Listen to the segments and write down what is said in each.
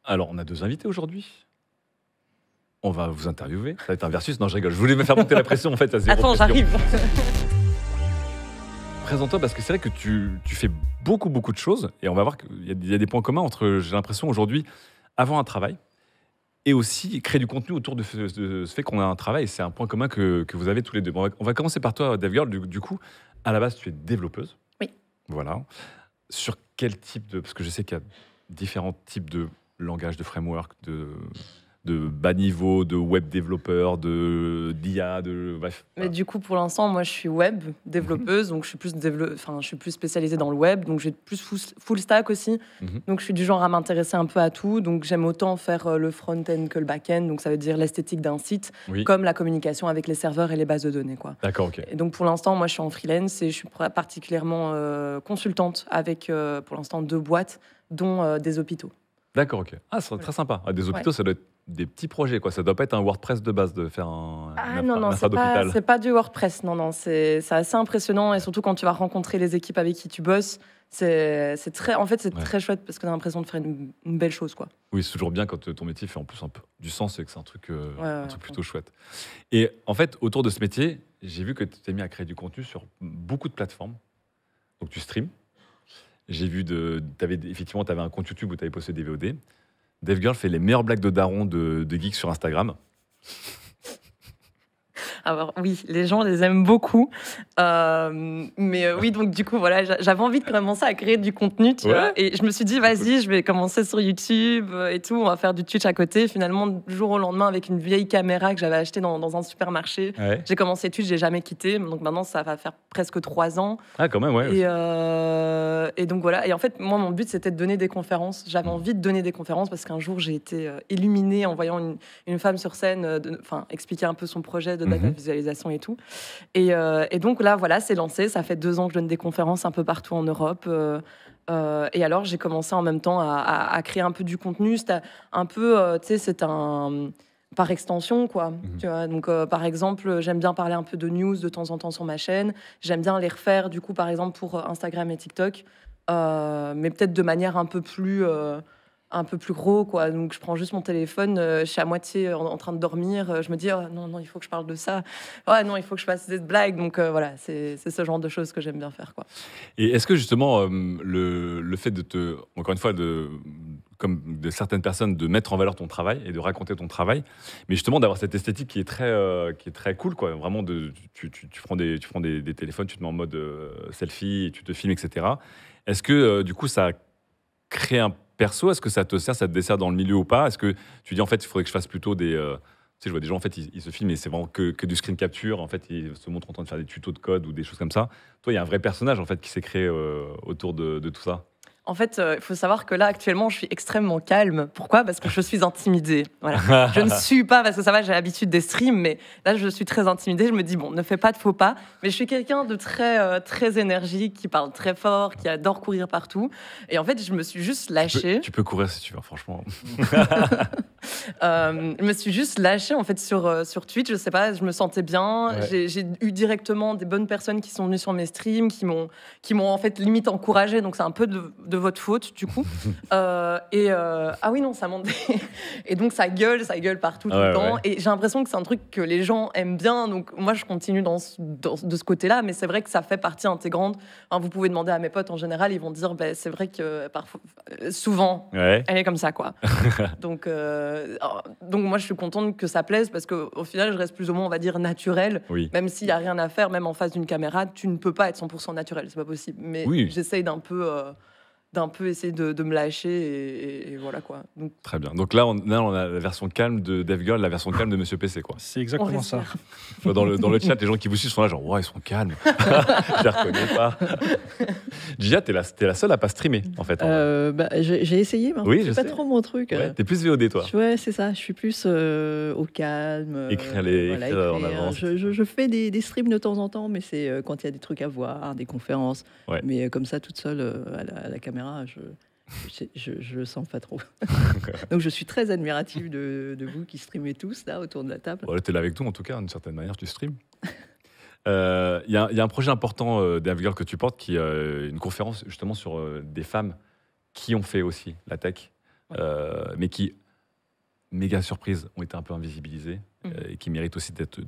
Alors, on a 2 invités aujourd'hui. On va vous interviewer. Ça va être un versus. Non, je rigole. Je voulais me faire monter la pression, en fait, à 0 Attends, pression. j'arrive. Présente-toi, parce que c'est vrai que tu fais beaucoup de choses. Et on va voir qu'il y a des points communs entre, j'ai l'impression, aujourd'hui, avoir un travail et aussi créer du contenu autour de ce fait qu'on a un travail. Et c'est un point commun que vous avez tous les deux. Bon, on va commencer par toi, DevGirl. Du coup, à la base, tu es développeuse. Oui. Voilà. Sur quel type de... Parce que je sais qu'il y a différents types de langages, de framework, de bas niveau, de web développeur, d'IA, bref. Mais du coup, pour l'instant, moi, je suis web développeuse, donc je suis plus spécialisée dans le web, donc j'ai plus full stack aussi. Donc je suis du genre à m'intéresser un peu à tout. Donc j'aime autant faire le front-end que le back-end, donc ça veut dire l'esthétique d'un site, comme la communication avec les serveurs et les bases de données, quoi. D'accord, ok. Et donc pour l'instant, moi, je suis en freelance et je suis particulièrement consultante avec, pour l'instant, 2 boîtes, dont des hôpitaux. D'accord, ok. Ah, c'est très sympa. Ah, des hôpitaux, ça doit être des petits projets, quoi. Ça doit pas être un WordPress de base de faire un non, c'est pas du WordPress. Non, c'est assez impressionnant et surtout quand tu vas rencontrer les équipes avec qui tu bosses, c'est très chouette parce que tu as l'impression de faire une belle chose, quoi. Oui, c'est toujours bien quand ton métier fait en plus un peu du sens et que c'est un truc plutôt chouette. Et en fait, autour de ce métier, j'ai vu que tu t'es mis à créer du contenu sur beaucoup de plateformes. Donc tu streams. J'ai vu effectivement, tu avais un compte YouTube où tu avais posté des VOD. DevGirl fait les meilleures blagues de daron de geeks sur Instagram. Alors oui, les gens les aiment beaucoup. Oui, donc du coup, voilà, j'avais envie de commencer à créer du contenu, tu vois. Et je me suis dit, vas-y, je vais commencer sur YouTube et tout. On va faire du Twitch à côté. Finalement, du jour au lendemain, avec une vieille caméra que j'avais achetée dans un supermarché, j'ai commencé Twitch, j'ai jamais quitté. Donc maintenant, ça va faire presque 3 ans. Ah, quand même, ouais. Et donc voilà. Et en fait, moi, mon but, c'était de donner des conférences. J'avais envie de donner des conférences parce qu'un jour, j'ai été illuminée en voyant une femme sur scène expliquer un peu son projet de data visualisation et tout. Et donc là, voilà, c'est lancé. Ça fait 2 ans que je donne des conférences un peu partout en Europe. Et alors, j'ai commencé en même temps à créer un peu du contenu. C'était un peu, c'est un... par extension, quoi. Tu vois, donc, par exemple, j'aime bien parler un peu de news de temps en temps sur ma chaîne. J'aime bien les refaire, du coup, par exemple, pour Instagram et TikTok. Mais peut-être de manière un peu plus gros, quoi. Donc, je prends juste mon téléphone, je suis à moitié en train de dormir. Je me dis, oh, non, il faut que je parle de ça. Ouais, non, il faut que je fasse cette blague. Donc, voilà, c'est ce genre de choses que j'aime bien faire, quoi. Et est-ce que, justement, le fait encore une fois, comme de certaines personnes, de mettre en valeur ton travail et de raconter ton travail, mais justement d'avoir cette esthétique qui est très cool, quoi. Vraiment, tu prends des téléphones, tu te mets en mode selfie, tu te filmes, etc. Est-ce que, du coup, ça crée un perso? Est-ce que ça te dessert dans le milieu ou pas? Est-ce que tu dis, en fait, il faudrait que je fasse plutôt des... tu sais, je vois des gens, en fait, ils se filment et c'est vraiment que du screen capture. En fait, ils se montrent en train de faire des tutos de code ou des choses comme ça. Toi, il y a un vrai personnage, en fait, qui s'est créé autour de tout ça. En fait, il faut savoir que là, actuellement, je suis extrêmement calme. Pourquoi? Parce que je suis intimidée. Voilà. Je ne suis pas, parce que ça va, j'ai l'habitude des streams, mais là, je suis très intimidée. Je me dis, bon, ne fais pas de faux pas. Mais je suis quelqu'un de très énergique, qui parle très fort, qui adore courir partout. Et en fait, je me suis juste lâchée. Tu peux courir si tu veux, franchement. Je me suis juste lâchée, en fait, sur Twitch. Je sais pas, je me sentais bien. Ouais. J'ai eu directement des bonnes personnes qui sont venues sur mes streams, qui m'ont en fait, limite encouragée. Donc, c'est un peu de votre faute, du coup. Ah oui, non, ça monte. Et donc, ça gueule partout tout le temps. Ouais. Et j'ai l'impression que c'est un truc que les gens aiment bien. Donc, moi, je continue de ce côté-là. Mais c'est vrai que ça fait partie intégrante. Enfin, vous pouvez demander à mes potes, en général, ils vont dire, c'est vrai que parfois, souvent, elle est comme ça, quoi. Donc, moi, je suis contente que ça plaise parce qu'au final, je reste plus ou moins, on va dire, naturel. Oui. Même s'il n'y a rien à faire, même en face d'une caméra, tu ne peux pas être 100% naturel. C'est pas possible. Mais j'essaye d'un peu essayer de me lâcher et voilà, quoi. Donc, très bien. Donc là, on a la version calme de DevGirl, la version calme de Monsieur PC, quoi. C'est exactement ça. Dans le chat, les gens qui vous suivent sont là, genre, ouais, ils sont calmes. Je les reconnais pas. Gia, t'es la seule à pas streamer, en fait. J'ai essayé, mais c'est pas trop mon truc. Ouais, t'es plus VOD, toi. Ouais, c'est ça. Je suis plus au calme. Écrire en avance. Je fais des streams de temps en temps, mais c'est quand il y a des trucs à voir, des conférences. Ouais. Mais comme ça, toute seule à la caméra, je le sens pas trop. Donc je suis très admirative de vous qui streamez tous là autour de la table. Tu es là avec nous en tout cas, d'une certaine manière, tu streams. Il y a un projet important DevGirl que tu portes qui est une conférence justement sur des femmes qui ont fait aussi la tech. mais qui, méga surprise, ont été un peu invisibilisées et qui méritent aussi d'être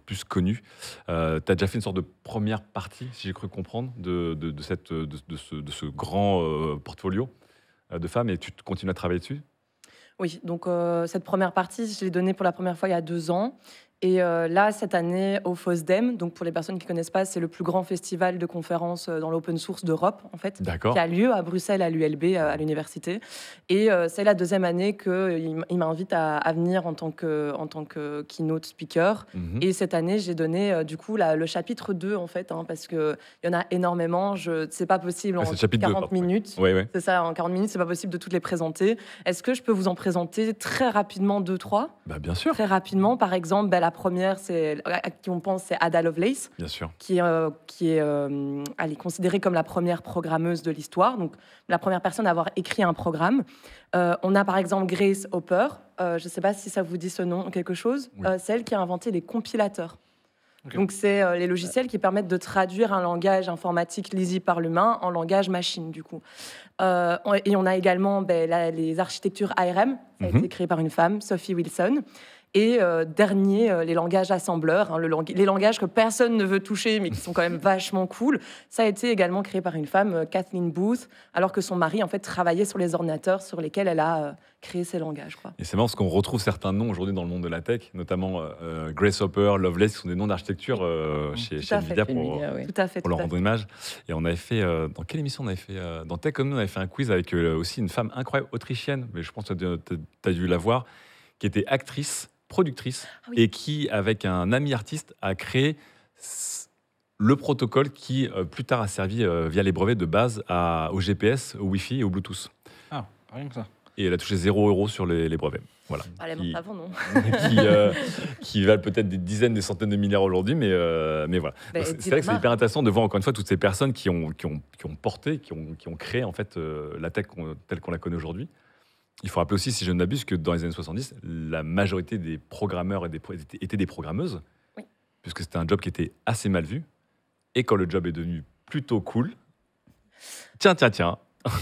plus connues. Tu as déjà fait une sorte de première partie, si j'ai cru comprendre, de ce grand portfolio de femmes, et tu continues à travailler dessus? Oui, donc cette première partie, je l'ai donnée pour la première fois il y a 2 ans. Et là, cette année, au FOSDEM, donc pour les personnes qui ne connaissent pas, c'est le plus grand festival de conférences dans l'open source d'Europe, en fait, qui a lieu à Bruxelles, à l'ULB, à l'université. Et c'est la 2e année qu'il m'invite à venir en tant que keynote speaker. Et cette année, j'ai donné du coup le chapitre 2, en fait, parce qu'il y en a énormément. C'est pas possible en 40 minutes. Ouais. C'est ça, en 40 minutes, c'est pas possible de toutes les présenter. Est-ce que je peux vous en présenter très rapidement 2-3 ? Bien sûr. Très rapidement, par exemple, la première, à qui on pense, c'est Ada Lovelace, bien sûr, qui est elle est considérée comme la première programmeuse de l'histoire, donc la première personne à avoir écrit un programme. On a par exemple Grace Hopper, je ne sais pas si ça vous dit ce nom quelque chose, celle qui a inventé les compilateurs. Okay. Donc c'est les logiciels qui permettent de traduire un langage informatique lisible par l'humain en langage machine, du coup. Et on a également les architectures ARM, ça a été créé par une femme, Sophie Wilson. Et dernier, les langages assembleurs, les langages que personne ne veut toucher, mais qui sont quand même vachement cool. Ça a été également créé par une femme, Kathleen Booth, alors que son mari, en fait, travaillait sur les ordinateurs sur lesquels elle a créé ces langages, quoi. Et c'est marrant parce qu'on retrouve certains noms aujourd'hui dans le monde de la tech, notamment Grace Hopper, Lovelace, qui sont des noms d'architecture chez Nvidia pour leur rendre hommage. Et on avait fait, dans quelle émission on avait fait dans Tech Comme Nous, on avait fait un quiz avec aussi une femme incroyable, autrichienne, mais je pense que tu as dû la voir, qui était actrice, productrice, et qui, avec un ami artiste, a créé le protocole qui, plus tard, a servi via les brevets de base au GPS, au Wi-Fi et au Bluetooth. Ah, rien que ça. Et elle a touché 0 € sur les brevets. Voilà. Elle est morte avant, non qui valent peut-être des dizaines, des centaines de milliards aujourd'hui, mais voilà. C'est vrai que c'est hyper intéressant de voir encore une fois toutes ces personnes qui ont porté, qui ont créé en fait la tech telle qu'on la connaît aujourd'hui. Il faut rappeler aussi, si je ne m'abuse, que dans les années 70, la majorité des programmeurs étaient des programmeuses, puisque c'était un job qui était assez mal vu. Et quand le job est devenu plutôt cool, tiens.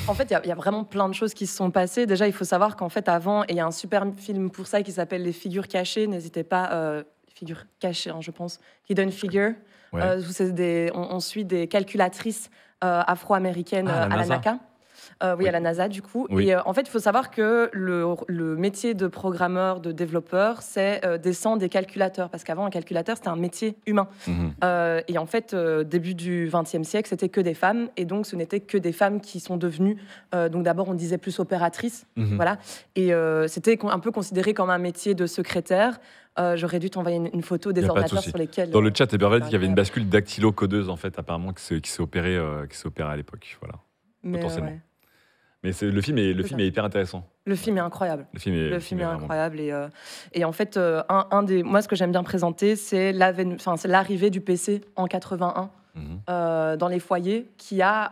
En fait, il y a vraiment plein de choses qui se sont passées. Déjà, il faut savoir qu'en fait, avant, et il y a un super film pour ça qui s'appelle Les figures cachées. N'hésitez pas, figures cachées, je pense, Hidden Figure. On suit des calculatrices afro-américaines à la NACA. À la NASA, du coup. Oui. Et en fait, il faut savoir que le métier de programmeur, de développeur, descend des calculateurs. Parce qu'avant, un calculateur, c'était un métier humain. Et en fait, début du XXe siècle, c'était que des femmes. Et donc, ce n'était que des femmes qui sont devenues... donc, d'abord, on disait plus opératrices. Voilà. Et c'était un peu considéré comme un métier de secrétaire. J'aurais dû t'envoyer une photo des ordinateurs sur lesquels... Dans le chat, Eberveld dit qu'il y avait une bascule dactylo-codeuse, en fait, apparemment, qui s'est opérée à l'époque. Voilà. Potentiellement. Mais le film est hyper intéressant. Le film est incroyable. Le film est incroyable. Et en fait, moi, ce que j'aime bien présenter, c'est l'arrivée du PC en 81 dans les foyers,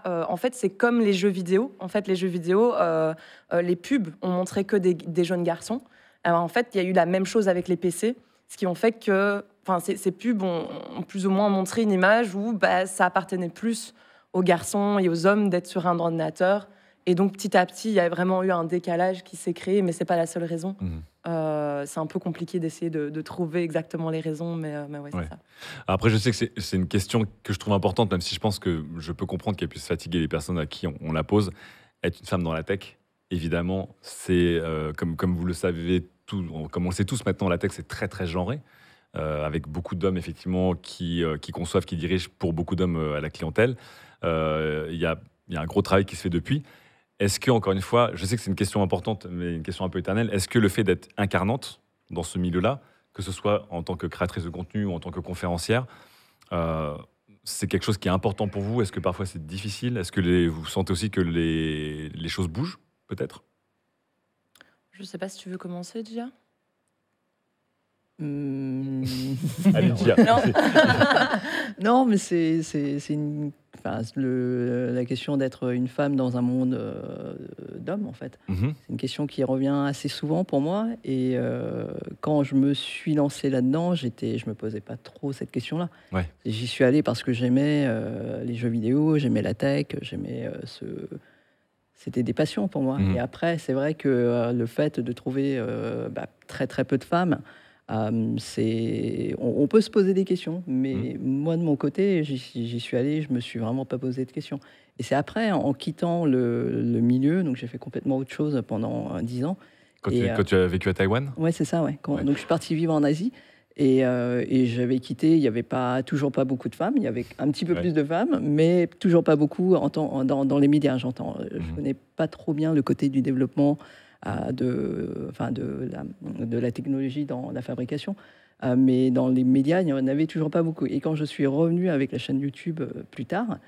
en fait, c'est comme les jeux vidéo. En fait, les jeux vidéo, les pubs ont montré que des jeunes garçons. Alors, en fait, il y a eu la même chose avec les PC, ce qui ont fait que ces pubs ont plus ou moins montré une image où ça appartenait plus aux garçons et aux hommes d'être sur un ordinateur. Et donc, petit à petit, il y a vraiment eu un décalage qui s'est créé, mais ce n'est pas la seule raison. C'est un peu compliqué d'essayer de trouver exactement les raisons, mais c'est ça. Après, je sais que c'est une question que je trouve importante, même si je pense que je peux comprendre qu'elle puisse fatiguer les personnes à qui on la pose. Être une femme dans la tech, évidemment, c'est, comme vous le savez, comme on le sait tous maintenant, la tech, c'est très, très genré. Avec beaucoup d'hommes, effectivement, qui conçoivent, qui dirigent pour beaucoup d'hommes à la clientèle. Il y a un gros travail qui se fait depuis. Est-ce que, encore une fois, je sais que c'est une question importante, mais une question un peu éternelle, est-ce que le fait d'être incarnante dans ce milieu-là, que ce soit en tant que créatrice de contenu ou en tant que conférencière, c'est quelque chose qui est important pour vous? Est-ce que parfois c'est difficile? Est-ce que vous sentez aussi que les choses bougent, peut-être? Je ne sais pas si tu veux commencer, déjà. Allez, Gia. Non, mais c'est la question d'être une femme dans un monde d'hommes, en fait. C'est une question qui revient assez souvent pour moi. Et quand je me suis lancée là-dedans, je me posais pas trop cette question-là. J'y suis allée parce que j'aimais les jeux vidéo, j'aimais la tech, j'aimais c'était des passions pour moi. Et après, c'est vrai que le fait de trouver très très peu de femmes, on peut se poser des questions, mais moi de mon côté, j'y suis allée, je me suis vraiment pas posé de questions. Et c'est après, en quittant le milieu, donc j'ai fait complètement autre chose pendant 10 ans. Quand tu as vécu à Taïwan? Ouais, c'est ça, ouais. Donc je suis partie vivre en Asie. Et j'avais quitté, il n'y avait toujours pas beaucoup de femmes, il y avait un petit peu plus de femmes, mais toujours pas beaucoup dans les médias, j'entends. Je ne connais pas trop bien le côté du développement de la technologie dans la fabrication, mais dans les médias, il n'y en avait toujours pas beaucoup. Et quand je suis revenue avec la chaîne YouTube plus tard,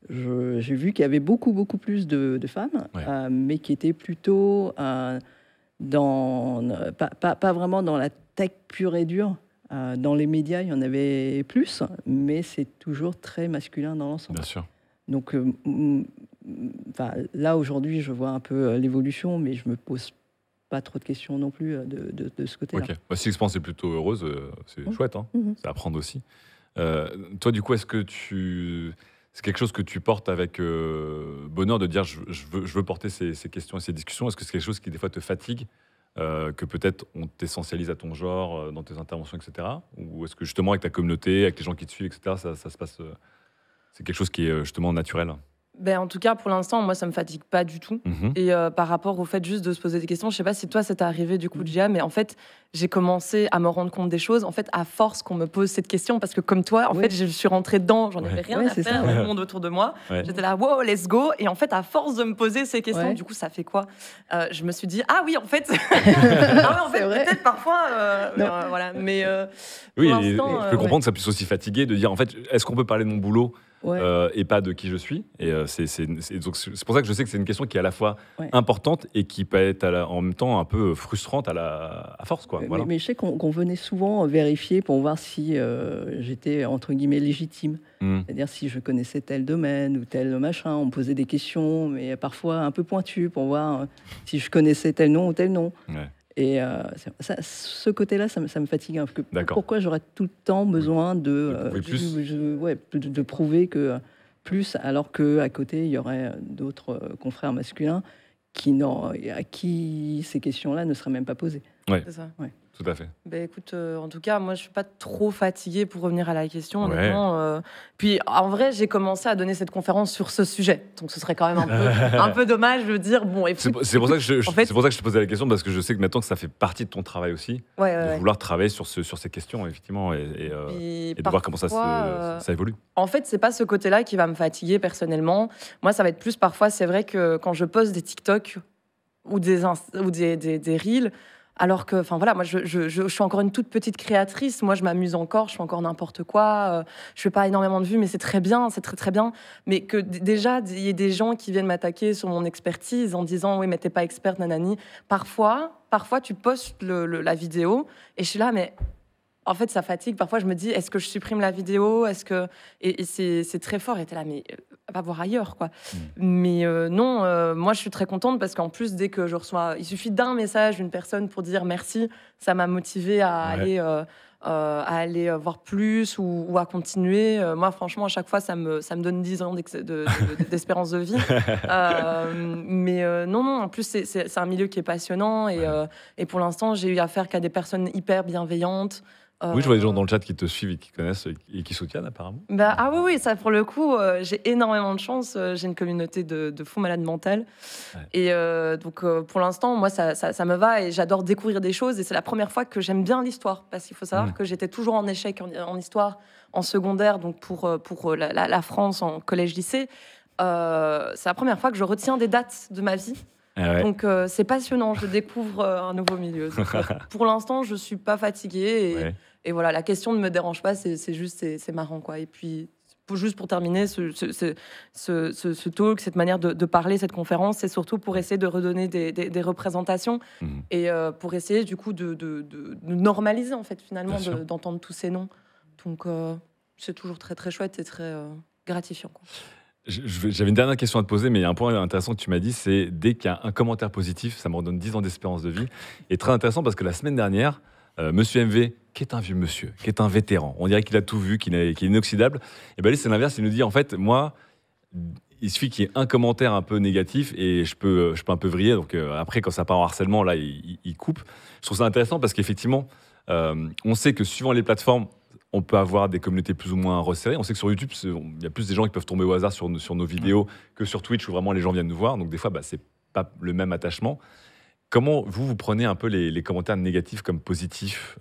j'ai vu qu'il y avait beaucoup plus de femmes, mais qui étaient plutôt pas vraiment dans la tech pure et dure. Dans les médias, il y en avait plus, mais c'est toujours très masculin dans l'ensemble. Bien sûr. Donc, là, aujourd'hui, je vois un peu l'évolution, mais je me pose pas trop de questions non plus de ce côté-là. Ok. Si l'expérience est plutôt heureuse, c'est chouette. Hein. C'est à apprendre aussi. Toi, du coup, est-ce que c'est quelque chose que tu portes avec bonheur de dire je veux porter ces questions et ces discussions? Est-ce que c'est quelque chose qui, des fois, te fatigue? Que peut-être on t'essentialise à ton genre dans tes interventions, etc. Ou est-ce que justement avec ta communauté, avec les gens qui te suivent, etc., ça se passe, c'est quelque chose qui est justement naturel? En tout cas, pour l'instant, moi, ça me fatigue pas du tout. Et par rapport au fait juste de se poser des questions, je sais pas si toi, ça t'est arrivé du coup, Gia, mais en fait, j'ai commencé à me rendre compte des choses, en fait, à force qu'on me pose cette question, parce que comme toi, en fait, je suis rentrée dedans, j'en avais rien à faire dans le monde autour de moi. J'étais là, wow, let's go. Et en fait, à force de me poser ces questions, du coup, ça fait quoi? Je me suis dit, ah oui, en fait, peut-être parfois, voilà. Mais oui, je peux comprendre que ça puisse aussi fatiguer de dire, en fait, est-ce qu'on peut parler de mon boulot? Et pas de qui je suis. Et c'est pour ça que je sais que c'est une question qui est à la fois importante et qui peut être en même temps un peu frustrante à force. Quoi. Voilà. Mais je sais qu'on venait souvent vérifier pour voir si j'étais, entre guillemets, légitime. C'est-à-dire si je connaissais tel domaine ou tel machin. On me posait des questions, mais parfois un peu pointues, pour voir si je connaissais tel nom ou tel nom. Et ce côté-là, ça me fatigue. Hein, pourquoi j'aurais tout le temps besoin de prouver que plus, alors qu'à côté, il y aurait d'autres confrères masculins à qui ces questions-là ne seraient même pas posées. C'est ça. Tout à fait. Écoute, en tout cas, moi, je suis pas trop fatiguée pour revenir à la question, honnêtement. Puis, en vrai, j'ai commencé à donner cette conférence sur ce sujet. Donc, ce serait quand même un peu dommage de dire, bon... C'est pour ça que je te posais la question, parce que je sais que maintenant que ça fait partie de ton travail aussi, de vouloir travailler sur ces questions, effectivement, et de voir comment ça évolue. En fait, c'est pas ce côté-là qui va me fatiguer, personnellement. Moi, ça va être plus, parfois, c'est vrai que quand je poste des TikTok ou des Reels... Alors que, enfin voilà, moi je suis encore une toute petite créatrice. Moi je m'amuse encore, je fais encore n'importe quoi. Je fais pas énormément de vues, mais c'est très bien, c'est très très bien. Mais que déjà il y ait des gens qui viennent m'attaquer sur mon expertise en disant oui mais t'es pas experte nanani. Parfois tu postes la vidéo et je suis là mais en fait ça fatigue. Parfois je me dis est-ce que je supprime la vidéo, est-ce que et c'est très fort. Et t'es là mais va voir ailleurs quoi. Mais non, moi je suis très contente parce qu'en plus dès que je reçois, il suffit d'un message d'une personne pour dire merci, ça m'a motivée à aller voir plus ou à continuer. Moi franchement à chaque fois ça me donne 10 ans d'espérance de vie. Mais non, en plus c'est un milieu qui est passionnant et pour l'instant j'ai eu affaire qu'à des personnes hyper bienveillantes. Oui, je vois des gens dans le chat qui te suivent et qui connaissent et qui soutiennent apparemment. Ah oui, ça pour le coup, j'ai énormément de chance. J'ai une communauté de fous malades mentales. Et donc pour l'instant, moi, ça me va et j'adore découvrir des choses. Et c'est la première fois que j'aime bien l'histoire. Parce qu'il faut savoir que j'étais toujours en échec en histoire, en secondaire, donc pour la France, en collège-lycée. C'est la première fois que je retiens des dates de ma vie. Donc c'est passionnant, je découvre un nouveau milieu. Donc, pour l'instant, je suis pas fatiguée et voilà, la question ne me dérange pas, c'est juste c'est marrant quoi. Et puis juste pour terminer ce talk, cette manière de parler, cette conférence, c'est surtout pour essayer de redonner des représentations et pour essayer du coup de normaliser en fait finalement d'entendre tous ces noms. Donc c'est toujours très très chouette et très gratifiant quoi. J'avais une dernière question à te poser, mais il y a un point intéressant que tu m'as dit, c'est dès qu'il y a un commentaire positif, ça me redonne 10 ans d'espérance de vie. Et très intéressant parce que la semaine dernière, Monsieur MV, qui est un vieux monsieur, qui est un vétéran, on dirait qu'il a tout vu, qu'il est inoxydable, et bien lui c'est l'inverse, il nous dit en fait, moi, il suffit qu'il y ait un commentaire un peu négatif et je peux un peu vriller. Donc après, quand ça part en harcèlement, là, il coupe. Je trouve ça intéressant parce qu'effectivement, on sait que suivant les plateformes, on peut avoir des communautés plus ou moins resserrées. On sait que sur YouTube, il y a plus des gens qui peuvent tomber au hasard sur nos vidéos que sur Twitch où vraiment les gens viennent nous voir. Donc des fois, c'est pas le même attachement. Comment vous prenez un peu les commentaires négatifs comme positifs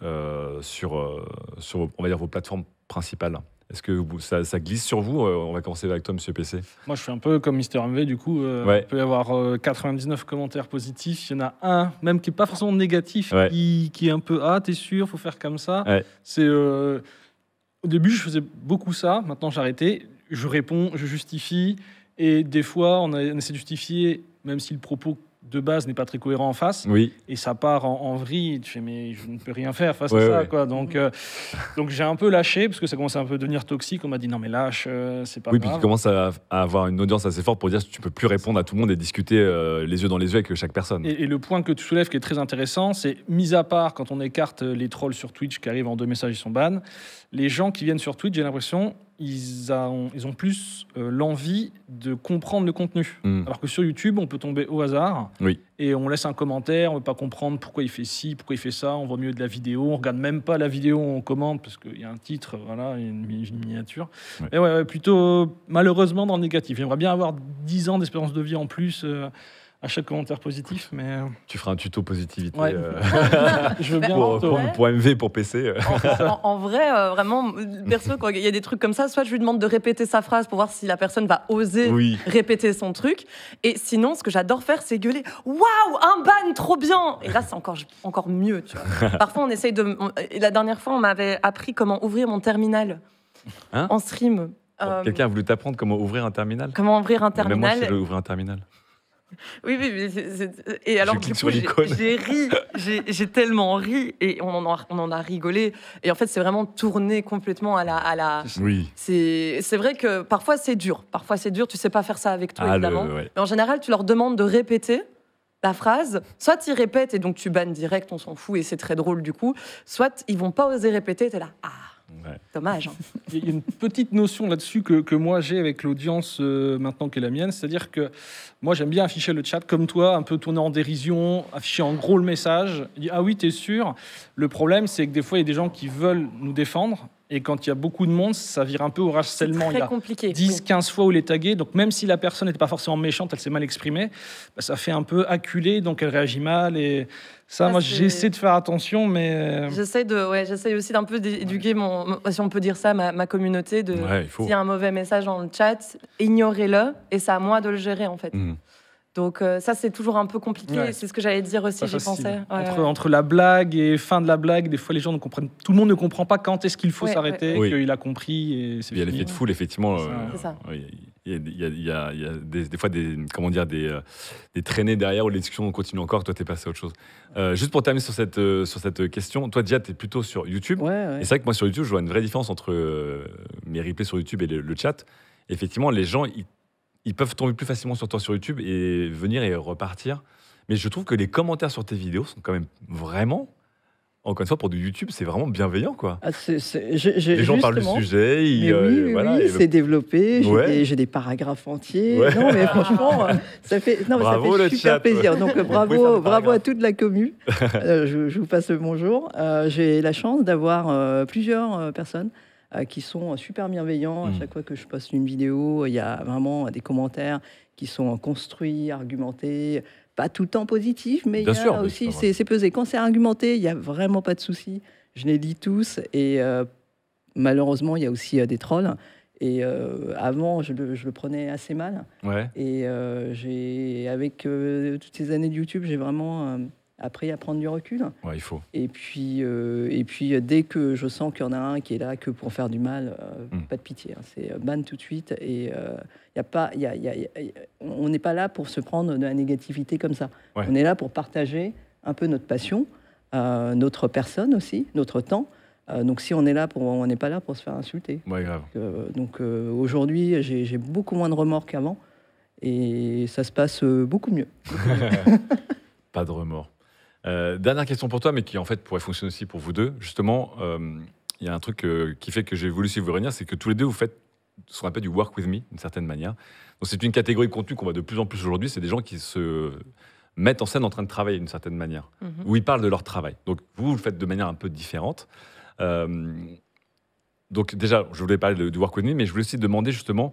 sur, on va dire, vos plateformes principales? Est-ce que ça glisse sur vous? On va commencer avec toi, Monsieur PC. Moi, je suis un peu comme Mister MV, du coup. Il peut y avoir 99 commentaires positifs. Il y en a un, même qui n'est pas forcément négatif, qui est un peu « Ah, t'es sûr, faut faire comme ça ». C'est... Au début, je faisais beaucoup ça. Maintenant, j'ai arrêté. Je réponds, je justifie. Et des fois, on essaie de justifier, même si le propos de base n'est pas très cohérent en face. Et ça part en vrille. Tu fais, mais je ne peux rien faire face à ça. Quoi. Donc j'ai un peu lâché, parce que ça commençait un peu à devenir toxique. On m'a dit, non, mais lâche, c'est pas grave. Puis tu commences à avoir une audience assez forte pour dire que tu ne peux plus répondre à tout le monde et discuter les yeux dans les yeux avec chaque personne. Et le point que tu soulèves qui est très intéressant, c'est, mis à part quand on écarte les trolls sur Twitch qui arrivent en 2 messages, ils sont ban, les gens qui viennent sur Twitch, j'ai l'impression, ils ont plus l'envie de comprendre le contenu. Alors que sur YouTube, on peut tomber au hasard et on laisse un commentaire, on ne veut pas comprendre pourquoi il fait ci, pourquoi il fait ça, on voit mieux de la vidéo, on ne regarde même pas la vidéo, on commente parce qu'il y a un titre, voilà, une miniature. Et plutôt malheureusement dans le négatif. J'aimerais bien avoir 10 ans d'espérance de vie en plus à chaque commentaire positif, mais... Tu feras un tuto positivité je veux bien pour MV, pour PC. En vrai, vraiment, perso, quand il y a des trucs comme ça, soit je lui demande de répéter sa phrase pour voir si la personne va oser répéter son truc. Et sinon, ce que j'adore faire, c'est gueuler « Waouh, un ban, trop bien !» Et là, c'est encore mieux, tu vois. Parfois, on essaye de... La dernière fois, on m'avait appris comment ouvrir mon terminal en stream. Quelqu'un a voulu t'apprendre comment ouvrir un terminal? Comment ouvrir un terminal? Mais moi, je veux ouvrir un terminal. Oui, et alors du coup, j'ai ri, j'ai tellement ri et on en a rigolé. Et en fait, c'est vraiment tourné complètement à la... Oui. C'est vrai que parfois c'est dur, tu sais pas faire ça avec toi, évidemment. Mais en général, tu leur demandes de répéter la phrase, soit ils répètent et donc tu bannes direct, on s'en fout et c'est très drôle du coup, soit ils vont pas oser répéter, t'es là, dommage. Il y a une petite notion là-dessus que moi j'ai avec l'audience maintenant qui est la mienne, c'est-à-dire que moi j'aime bien afficher le chat comme toi, un peu tourner en dérision, afficher en gros le message, dire ah oui t'es sûr. Le problème c'est que des fois il y a des gens qui veulent nous défendre et quand il y a beaucoup de monde ça vire un peu au harcèlement. C'est très compliqué. 10-15 fois où il est tagué, donc même si la personne n'était pas forcément méchante, elle s'est mal exprimée, ça fait un peu acculé, donc elle réagit mal et ça, moi, j'essaie de faire attention, mais... J'essaie aussi d'un peu d'éduquer, si on peut dire ça, ma communauté. S'il y a un mauvais message dans le chat, ignorez-le, et c'est à moi de le gérer, en fait. Donc ça, c'est toujours un peu compliqué. C'est ce que j'allais dire aussi, j'y pensais. Entre la blague et fin de la blague, des fois, les gens ne comprennent... Tout le monde ne comprend pas quand est-ce qu'il faut s'arrêter, qu'il a compris, et c'est fini. Il y a l'effet de foule, effectivement. C'est ça. Il y a des fois des traînées derrière où les discussions continuent encore, toi, t'es passé à autre chose. Juste pour terminer sur cette question, toi, Dia, t'es plutôt sur YouTube. Et c'est vrai que moi, sur YouTube, je vois une vraie différence entre mes replays sur YouTube et le chat. Effectivement, les gens... Ils peuvent tomber plus facilement sur toi sur YouTube et venir et repartir. Mais je trouve que les commentaires sur tes vidéos sont quand même vraiment, encore une fois, pour du YouTube, c'est vraiment bienveillant, quoi. Les gens parlent du sujet. C'est développé. J'ai des paragraphes entiers. Non, mais franchement, ça fait super plaisir. Donc bravo à toute la commu. Je vous passe le bonjour. J'ai la chance d'avoir plusieurs personnes qui sont super bienveillants. À chaque fois que je poste une vidéo, il y a vraiment des commentaires qui sont construits, argumentés, pas tout le temps positifs, mais il y a aussi, c'est pesé. Quand c'est argumenté, il n'y a vraiment pas de souci. Je les lis tous et malheureusement, il y a aussi des trolls. Et avant, je le prenais assez mal. Et avec toutes ces années de YouTube, j'ai vraiment... appris à prendre du recul. Il faut. Et puis, dès que je sens qu'il y en a un qui est là que pour faire du mal, pas de pitié. C'est ban tout de suite. Et on n'est pas là pour se prendre de la négativité comme ça. On est là pour partager un peu notre passion, notre personne aussi, notre temps. Donc si on est là on n'est pas là pour se faire insulter. Grave. Donc aujourd'hui, j'ai beaucoup moins de remords qu'avant. Et ça se passe beaucoup mieux. Pas de remords. Dernière question pour toi, mais qui en fait pourrait fonctionner aussi pour vous deux. Justement, il y a un truc qui fait que j'ai voulu aussi vous réunir, c'est que tous les deux, vous faites ce qu'on appelle du work with me, d'une certaine manière. Donc c'est une catégorie de contenu qu'on voit de plus en plus aujourd'hui. C'est des gens qui se mettent en scène en train de travailler d'une certaine manière, où ils parlent de leur travail. Donc vous le faites de manière un peu différente. Donc déjà, je voulais parler du work with me, mais je voulais aussi demander justement,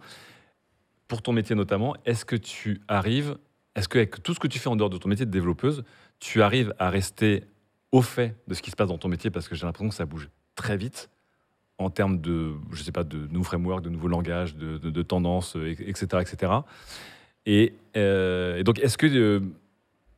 pour ton métier notamment, est-ce qu'avec tout ce que tu fais en dehors de ton métier de développeuse, tu arrives à rester au fait de ce qui se passe dans ton métier, parce que j'ai l'impression que ça bouge très vite en termes de, je sais pas, de nouveaux frameworks, de nouveaux langages, de tendances, etc., etc. Et donc, est-ce que,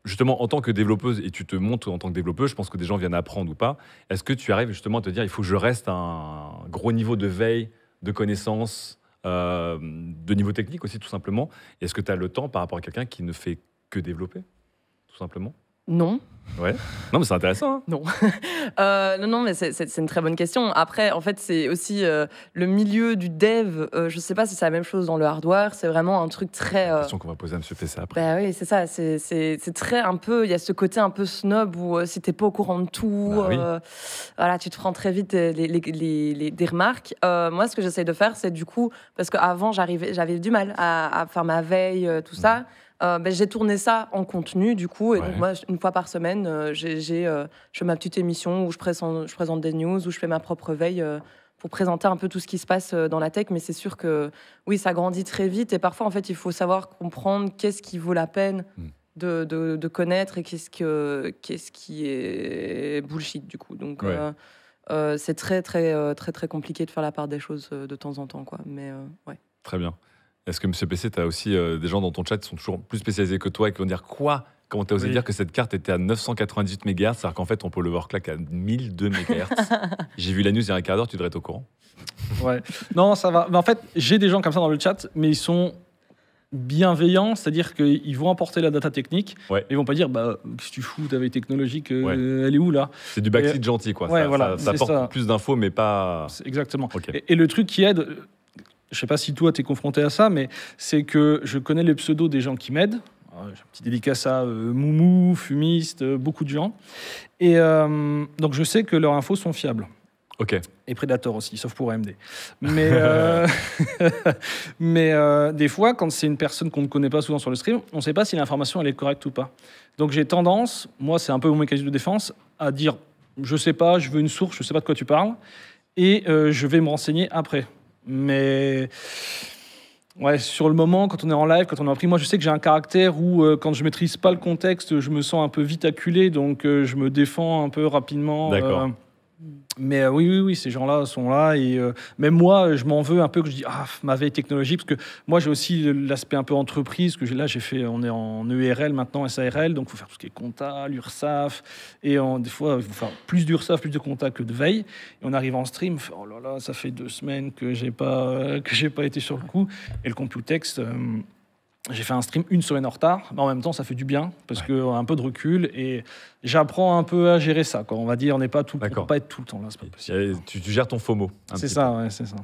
justement, en tant que développeuse, et tu te montes en tant que développeuse, je pense que des gens viennent apprendre ou pas, est-ce que tu arrives justement à te dire, il faut que je reste à un gros niveau de veille, de connaissances, de niveau technique aussi, tout simplement. Est-ce que tu as le temps par rapport à quelqu'un qui ne fait que développer, tout simplement? Non. Ouais. Non, mais c'est intéressant. Hein. Non. Non, mais c'est une très bonne question. Après, en fait, c'est aussi le milieu du dev. Je sais pas si c'est la même chose dans le hardware. C'est vraiment un truc très. La question qu'on va poser à M. PC après. Bah oui, c'est ça. C'est très un peu. Il y a ce côté un peu snob où si t'es pas au courant de tout, oui. voilà, tu te prends très vite des remarques. Moi, ce que j'essaye de faire, c'est du coup, parce qu'avant, j'avais du mal à faire ma veille, tout ça. J'ai tourné ça en contenu, du coup. Et donc, moi, une fois par semaine, je fais ma petite émission où je présente des news, où je fais ma propre veille pour présenter un peu tout ce qui se passe dans la tech. Mais c'est sûr que, oui, ça grandit très vite. Et parfois, en fait, il faut savoir comprendre qu'est-ce qui vaut la peine de connaître et qu'est-ce qui est bullshit, du coup. Donc, c'est très, très, très, très compliqué de faire la part des choses de temps en temps, quoi. Mais, ouais. Très bien. Est-ce que, M. PC, tu as aussi des gens dans ton chat qui sont toujours plus spécialisés que toi et qui vont dire quoi? Comment tu as osé dire que cette carte était à 998 MHz, alors qu'en fait, on peut le overclock à 1002 MHz? J'ai vu la news il y a un quart d'heure, tu devrais être au courant. Ouais. Non, ça va. Mais en fait, j'ai des gens comme ça dans le chat, mais ils sont bienveillants, c'est-à-dire qu'ils vont apporter la data technique, et ils vont pas dire qu'est-ce que tu fous, ta veille technologique, elle est où là? C'est du backseat gentil, quoi. Ouais, ça apporte plus d'infos, mais pas. Exactement. Okay. Et le truc qui aide, je sais pas si toi t'es confronté à ça, mais c'est que je connais les pseudos des gens qui m'aident. J'ai un petit dédicace à Moumou, Fumiste, beaucoup de gens. Et donc je sais que leurs infos sont fiables. Ok. Et Predator aussi, sauf pour AMD. Mais, des fois, quand c'est une personne qu'on ne connaît pas souvent sur le stream, on ne sait pas si l'information elle est correcte ou pas. Donc j'ai tendance, moi c'est un peu mon mécanisme de défense, à dire je sais pas, je veux une source, je sais pas de quoi tu parles, et je vais me renseigner après. Mais ouais, sur le moment, quand on est en live, quand on est en prix, moi je sais que j'ai un caractère où quand je maîtrise pas le contexte, je me sens un peu vite acculé, donc je me défends un peu rapidement. D'accord. Mais oui, ces gens-là sont là et même moi, je m'en veux un peu que je dis ma veille technologie, parce que moi j'ai aussi l'aspect un peu entreprise que on est en ERL maintenant, SARL, donc il faut faire tout ce qui est compta, l'URSSAF, et des fois il faut faire plus d'URSSAF, plus de compta que de veille, et on arrive en stream, oh là là, ça fait 2 semaines que j'ai pas été sur le coup, et le Computex. J'ai fait un stream 1 semaine en retard, mais en même temps, ça fait du bien, parce qu'on a un peu de recul, et j'apprends un peu à gérer ça. On va dire, on peut pas être tout le temps là, c'est pas possible. Tu gères ton FOMO. C'est ça, ouais, c'est ça.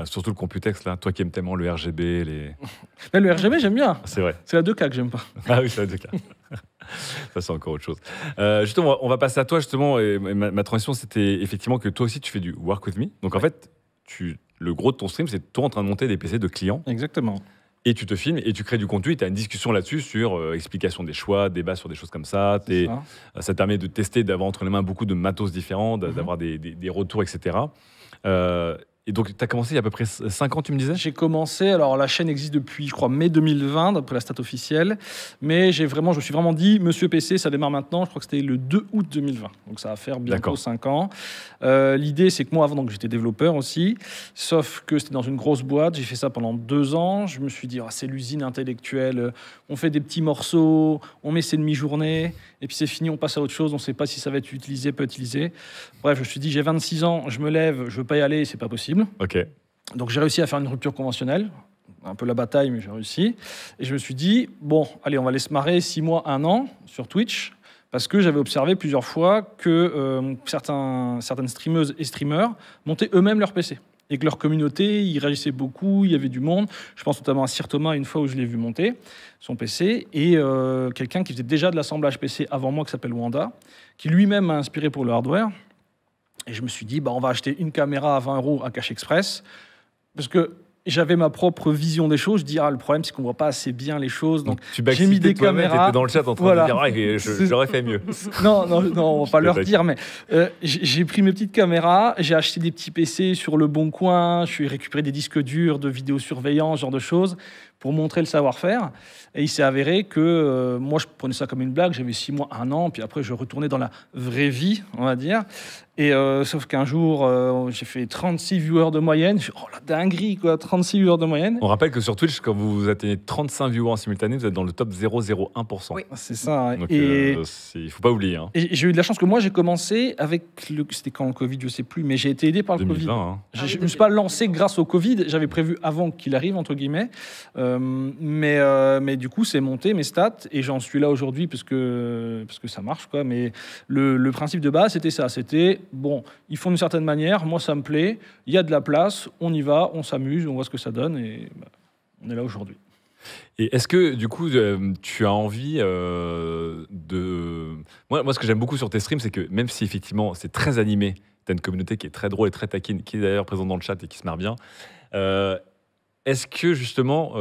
Surtout le Computex, là, toi qui aimes tellement le RGB, Mais le RGB, j'aime bien. C'est vrai. C'est la 2K que j'aime pas. Ah oui, c'est la 2K. Ça, c'est encore autre chose. Justement, on va passer à toi, justement, et ma transition, c'était effectivement que toi aussi, tu fais du work with me. Donc, en fait, le gros de ton stream, c'est toi en train de monter des PC de clients. Exactement. Et tu te filmes et tu crées du contenu et tu as une discussion là-dessus sur explication des choix, débat sur des choses comme ça. Ça te permet de tester, d'avoir entre les mains beaucoup de matos différents, d'avoir des retours, etc. Et donc, tu as commencé il y a à peu près 5 ans, tu me disais? J'ai commencé, alors la chaîne existe depuis, je crois, mai 2020, d'après la stat officielle. Mais je me suis vraiment dit, Monsieur PC, ça démarre maintenant. Je crois que c'était le 2 août 2020. Donc ça va faire bientôt 5 ans. L'idée, c'est que moi, avant, donc, j'étais développeur aussi. Sauf que c'était dans une grosse boîte. J'ai fait ça pendant 2 ans. Je me suis dit, c'est l'usine intellectuelle. On fait des petits morceaux, on met ses demi-journées. Et puis c'est fini, on passe à autre chose. On ne sait pas si ça va être utilisé, pas utilisé. Bref, je me suis dit, j'ai 26 ans, je me lève, je veux pas y aller, c'est pas possible. Ok. Donc j'ai réussi à faire une rupture conventionnelle, un peu la bataille, mais j'ai réussi. Et je me suis dit, bon, allez, on va aller se marrer 6 mois, 1 an sur Twitch, parce que j'avais observé plusieurs fois que certaines streameuses et streamers montaient eux-mêmes leur PC. Et que leur communauté, ils réagissaient beaucoup, il y avait du monde. Je pense notamment à Sir Thomas, une fois où je l'ai vu monter son PC, et quelqu'un qui faisait déjà de l'assemblage PC avant moi, qui s'appelle Wanda, qui lui-même m'a inspiré pour le hardware. Et je me suis dit, on va acheter une caméra à 20 € à Cash Express. Parce que j'avais ma propre vision des choses. Je dis, le problème, c'est qu'on voit pas assez bien les choses. Donc j'ai mis des caméras. Tu étais dans le chat en train de dire, j'aurais fait mieux. Non, on va pas leur dire, mais j'ai pris mes petites caméras, j'ai acheté des petits PC sur le Bon Coin, je suis récupéré des disques durs de vidéosurveillance, ce genre de choses, pour montrer le savoir-faire. Et il s'est avéré que moi, je prenais ça comme une blague. J'avais 6 mois, 1 an, puis après, je retournais dans la vraie vie, on va dire. Et sauf qu'un jour, j'ai fait 36 viewers de moyenne. Je la dinguerie, quoi, 36 viewers de moyenne. On rappelle que sur Twitch, quand vous atteignez 35 viewers en simultané, vous êtes dans le top 0,01%. Oui, c'est ça. Hein. Donc, il ne faut pas oublier. Hein. Et j'ai eu de la chance que moi, j'ai commencé avec c'était quand le Covid, je ne sais plus, mais j'ai été aidé par le 2020, Covid. Hein. Je ne me suis pas lancé grâce au Covid. J'avais prévu avant qu'il arrive, entre guillemets. Mais du coup, c'est monté mes stats et j'en suis là aujourd'hui parce que ça marche, quoi. Mais le principe de base, c'était ça. C'était, bon, ils font d'une certaine manière, moi, ça me plaît, il y a de la place, on y va, on s'amuse, on voit ce que ça donne et on est là aujourd'hui. Et est-ce que, du coup, tu as envie de... Moi, ce que j'aime beaucoup sur tes streams, c'est que même si, effectivement, c'est très animé, tu as une communauté qui est très drôle et très taquine, qui est d'ailleurs présente dans le chat et qui se marre bien, est-ce que, justement,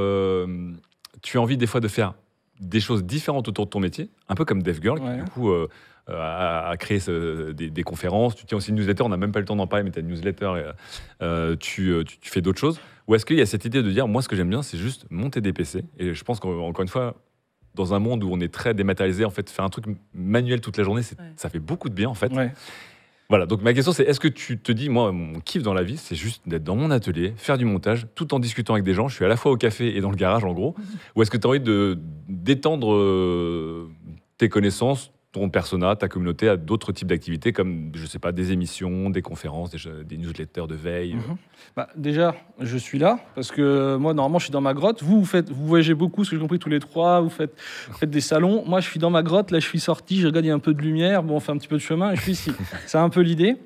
tu as envie, des fois, de faire des choses différentes autour de ton métier, un peu comme DevGirl, qui, du coup... à créer des conférences. Tu tiens aussi une newsletter, on n'a même pas le temps d'en parler, mais tu as une newsletter, tu fais d'autres choses. Ou est-ce qu'il y a cette idée de dire, moi, ce que j'aime bien, c'est juste monter des PC. Et je pense qu'encore une fois, dans un monde où on est très dématérialisé, en fait, faire un truc manuel toute la journée, ça fait beaucoup de bien, en fait. Ouais. Voilà, donc ma question, c'est est-ce que tu te dis, moi, mon kiff dans la vie, c'est juste d'être dans mon atelier, faire du montage, tout en discutant avec des gens. Je suis à la fois au café et dans le garage, en gros. Ou est-ce que tu as envie d'étendre tes connaissances, ton persona, ta communauté à d'autres types d'activités comme, je sais pas, des émissions, des conférences, des newsletters de veille. Déjà, je suis là parce que moi, normalement, je suis dans ma grotte. Vous voyagez beaucoup, ce que j'ai compris, tous les trois. Vous faites des salons. Moi, je suis dans ma grotte. Là, je suis sorti. Je regarde, il y a un peu de lumière. Bon, on fait un petit peu de chemin et je suis ici. C'est un peu l'idée.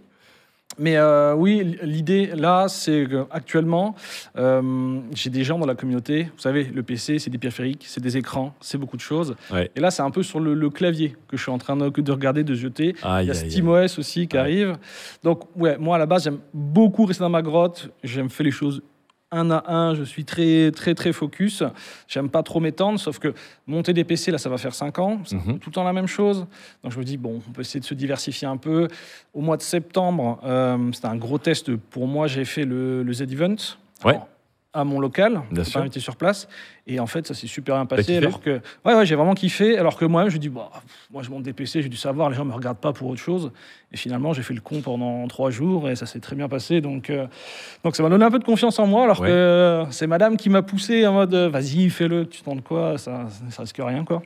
Mais oui, l'idée là, c'est qu'actuellement, j'ai des gens dans la communauté. Vous savez, le PC, c'est des périphériques, c'est des écrans, c'est beaucoup de choses. Ouais. Et là, c'est un peu sur le clavier que je suis en train de regarder, de jeter. Il y a SteamOS aussi qui arrive. Donc, ouais, moi, à la base, j'aime beaucoup rester dans ma grotte. J'aime faire les choses un à un, je suis très, très, très focus. J'aime pas trop m'étendre, sauf que monter des PC, là, ça va faire 5 ans. C'est tout le temps la même chose. Donc, je me dis, bon, on peut essayer de se diversifier un peu. Au mois de septembre, c'était un gros test pour moi. J'ai fait le Z-Event. Ouais. À mon local, j'ai invité sur place, et en fait ça s'est super bien passé. Alors que ouais, j'ai vraiment kiffé. Alors que moi-même, je dis moi je monte des PC, j'ai dû savoir, les gens me regardent pas pour autre chose. Et finalement, j'ai fait le con pendant 3 jours et ça s'est très bien passé. Donc ça m'a donné un peu de confiance en moi. Alors que c'est Madame qui m'a poussé en mode vas-y, fais-le, tu tentes quoi, ça risque rien, quoi.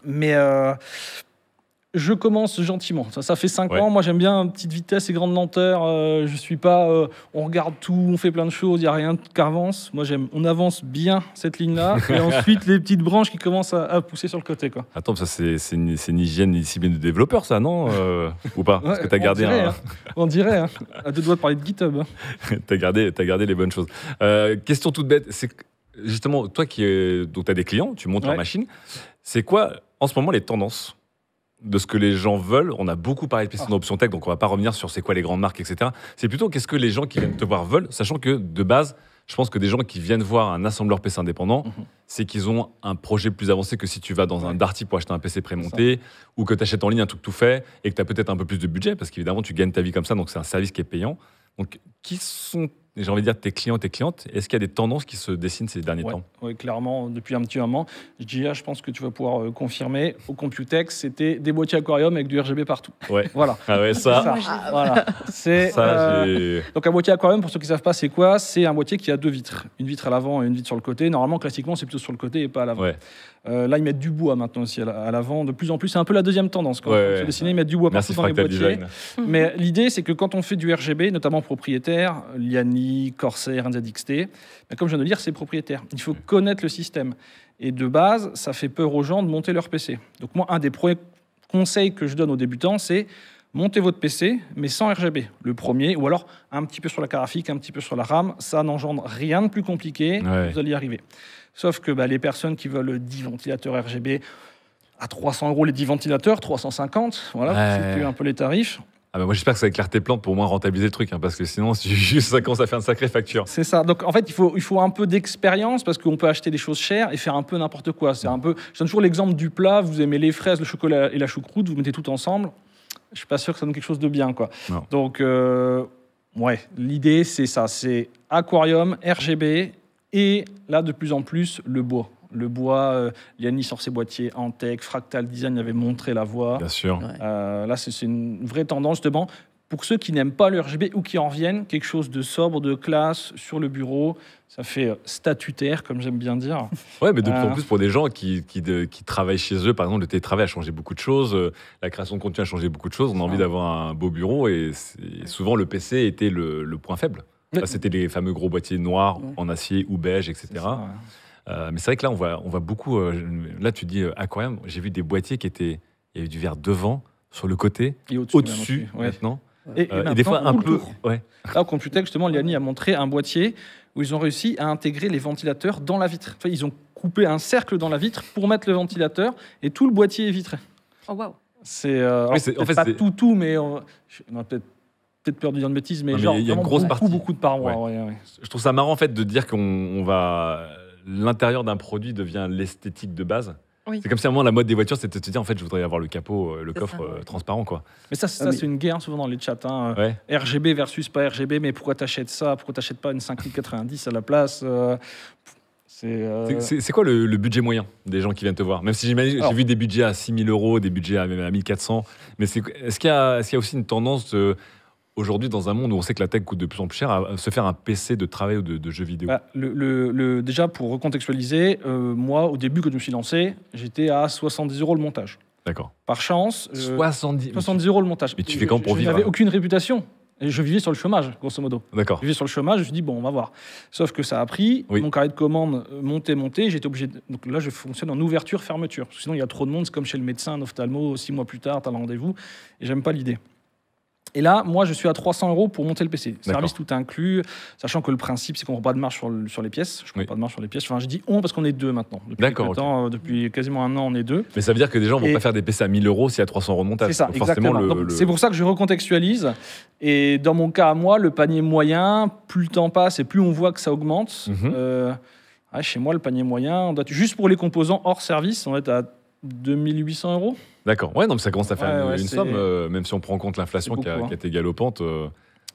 Mais je commence gentiment. Ça fait 5 ans. Moi, j'aime bien petite vitesse et grande lenteur. Je suis pas... on regarde tout, on fait plein de choses, il n'y a rien qui avance. Moi, on avance bien cette ligne-là. Et ensuite, les petites branches qui commencent à pousser sur le côté, quoi. Attends, ça, c'est une hygiène, une discipline de développeur, ça, non ou pas? Parce que tu as gardé on dirait. Hein. À 2 doigts de parler de GitHub. Hein. Tu as gardé les bonnes choses. Question toute bête. C'est justement, toi qui as des clients, tu montes leur machine. C'est quoi, en ce moment, les tendances de ce que les gens veulent? On a beaucoup parlé de PC dans Option Tech, donc on va pas revenir sur c'est quoi les grandes marques, etc. C'est plutôt qu'est-ce que les gens qui viennent te voir veulent, sachant que de base, je pense que des gens qui viennent voir un assembleur PC indépendant, c'est qu'ils ont un projet plus avancé que si tu vas dans un Darty pour acheter un PC prémonté, ou que tu achètes en ligne un truc tout fait, et que tu as peut-être un peu plus de budget, parce qu'évidemment, tu gagnes ta vie comme ça, donc c'est un service qui est payant. Donc, qui sont, j'ai envie de dire, tes clients, tes clientes? Est-ce qu'il y a des tendances qui se dessinent ces derniers temps? Oui, clairement, depuis un petit moment. Je pense que tu vas pouvoir confirmer. Au Computex, c'était des boîtiers aquarium avec du RGB partout. Ouais. Voilà. Ah ouais, ça. Voilà. Donc un boîtier aquarium, pour ceux qui ne savent pas, c'est quoi? C'est un boîtier qui a 2 vitres. Une vitre à l'avant et une vitre sur le côté. Normalement, classiquement, c'est plutôt sur le côté et pas à l'avant. Ouais. Là, ils mettent du bois maintenant aussi à l'avant. De plus en plus, c'est un peu la deuxième tendance. Quand on fait dessiner, ils mettent du bois partout dans les boîtiers. Mais l'idée, c'est que quand on fait du RGB, notamment propriétaire, Liani, Corsair, NZXT, comme je viens de le dire, c'est propriétaire. Il faut connaître le système. Et de base, ça fait peur aux gens de monter leur PC. Donc moi, un des premiers conseils que je donne aux débutants, c'est montez votre PC, mais sans RGB. Le premier, ou alors un petit peu sur la carte graphique, un petit peu sur la RAM, ça n'engendre rien de plus compliqué, vous allez y arriver. Sauf que les personnes qui veulent 10 ventilateurs RGB, à 300 € les 10 ventilateurs, 350, voilà, pour situer un peu les tarifs. Ah bah moi j'espère que ça éclaire tes plantes pour au moins rentabiliser le truc, hein, parce que sinon juste ça commence à faire une sacrée facture. C'est ça. Donc en fait, il faut un peu d'expérience parce qu'on peut acheter des choses chères et faire un peu n'importe quoi. C'est un peu. Je donne toujours l'exemple du plat. Vous aimez les fraises, le chocolat et la choucroute. Vous mettez tout ensemble. Je suis pas sûr que ça donne quelque chose de bien, quoi. Non. Donc ouais, l'idée c'est ça. C'est aquarium, RGB et là de plus en plus le bois. Le bois, Liani sort ses boîtiers Antec, Fractal Design avait montré la voie. Bien sûr. Ouais. Là, c'est une vraie tendance, justement. Pour ceux qui n'aiment pas le RGB ou qui en reviennent, quelque chose de sobre, de classe, sur le bureau. Ça fait statutaire, comme j'aime bien dire. Ouais, mais de plus en plus pour des gens qui travaillent chez eux, par exemple, le télétravail a changé beaucoup de choses, la création de contenu a changé beaucoup de choses. On a envie d'avoir un beau bureau et souvent le PC était le point faible. Enfin, c'était les fameux gros boîtiers noirs en acier ou beige, etc. C'est ça, ouais. Mais c'est vrai que là, on voit beaucoup. Là, tu dis aquarium. J'ai vu des boîtiers il y avait du verre devant, sur le côté, Et au-dessus ouais. maintenant. Et Et des fois un tout le peu. tour. Ouais. Là, au Computech, justement, Liani a montré un boîtier où ils ont réussi à intégrer les ventilateurs dans la vitre. Enfin, ils ont coupé un cercle dans la vitre pour mettre le ventilateur et tout le boîtier est vitré. Oh waouh. C'est Oui, c'est- en fait, pas c'est- tout, mais on a peut-être peur de dire de bêtises, mais Non, mais genre il y a une vraiment grosse partie. beaucoup de parois. Ouais. Je trouve ça marrant en fait de dire qu'on va. L'intérieur d'un produit devient l'esthétique de base. Oui. C'est comme si à un moment la mode des voitures, c'était de te dire en fait je voudrais avoir le capot, le C'est coffre ça, ouais. transparent quoi. Mais ça, mais- c'est une guerre souvent dans les chats. Hein. Ouais. RGB versus pas RGB, mais pourquoi t'achètes ça? Pourquoi t'achètes pas une 5090 à la place? C'est quoi le budget moyen des gens qui viennent te voir? Même si j'imagine, Alors- j'ai vu des budgets à 6 000 euros, des budgets à 1400, mais est-ce qu'il y a aussi une tendance aujourd'hui dans un monde où on sait que la tech coûte de plus en plus cher à se faire un PC de travail ou de jeux vidéo? Bah, déjà, pour recontextualiser, moi, au début, quand je me suis lancé, j'étais à 70 € le montage. D'accord. Par chance, 70 70 € le montage. Mais tu fais comment pour Je vivre, n'avais hein aucune réputation. Et je vivais sur le chômage, grosso modo. D'accord. Je vivais sur le chômage, je me suis dit, bon, on va voir. Sauf que ça a pris, Oui. mon carré de commande montait, j'étais obligé Donc là, je fonctionne en ouverture-fermeture. Parce que sinon, il y a trop de monde, c'est comme chez le médecin, un ophtalmo, 6 mois plus tard, tu as le rendez-vous. Et j'aime pas l'idée. Et là, moi, je suis à 300 € pour monter le PC. Service tout inclus, sachant que le principe, c'est qu'on ne prend pas de marge sur les pièces. Je ne prends Oui. pas de marge sur les pièces. Enfin, je dis on parce qu'on est deux maintenant. Depuis D'accord, quelque temps, depuis quasiment un an, on est deux. Mais ça veut dire que des gens vont Et- pas faire des PC à 1000 euros s'il y a 300 € de montage. C'est ça, Donc forcément, exactement. Donc, c'est pour ça que je recontextualise. Et dans mon cas à moi, le panier moyen, plus le temps passe et plus on voit que ça augmente. Mhm. Chez moi, le panier moyen, on doit juste pour les composants hors service, on doit être à 2800 €. D'accord. Ouais, non, mais ça commence à faire Ouais, une c'est- somme, même si on prend en compte l'inflation c'est qui a beaucoup, hein. été galopante.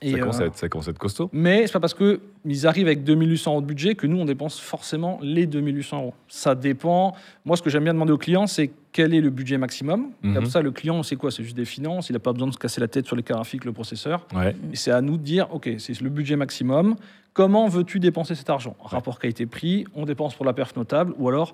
Et, Ça commence à être costaud. Mais c'est pas parce qu'ils arrivent avec 2800 € de budget que nous, on dépense forcément les 2800 €. Ça dépend. Moi, ce que j'aime bien demander aux clients, c'est quel est le budget maximum. Mhm. Comme ça, le client, c'est quoi? C'est juste des finances. Il n'a pas besoin de se casser la tête sur les cartes graphiques, le processeur. Ouais. Et c'est à nous de dire, OK, c'est le budget maximum. Comment veux-tu dépenser cet argent? Rapport qualité-prix, on dépense pour la perf notable, ou alors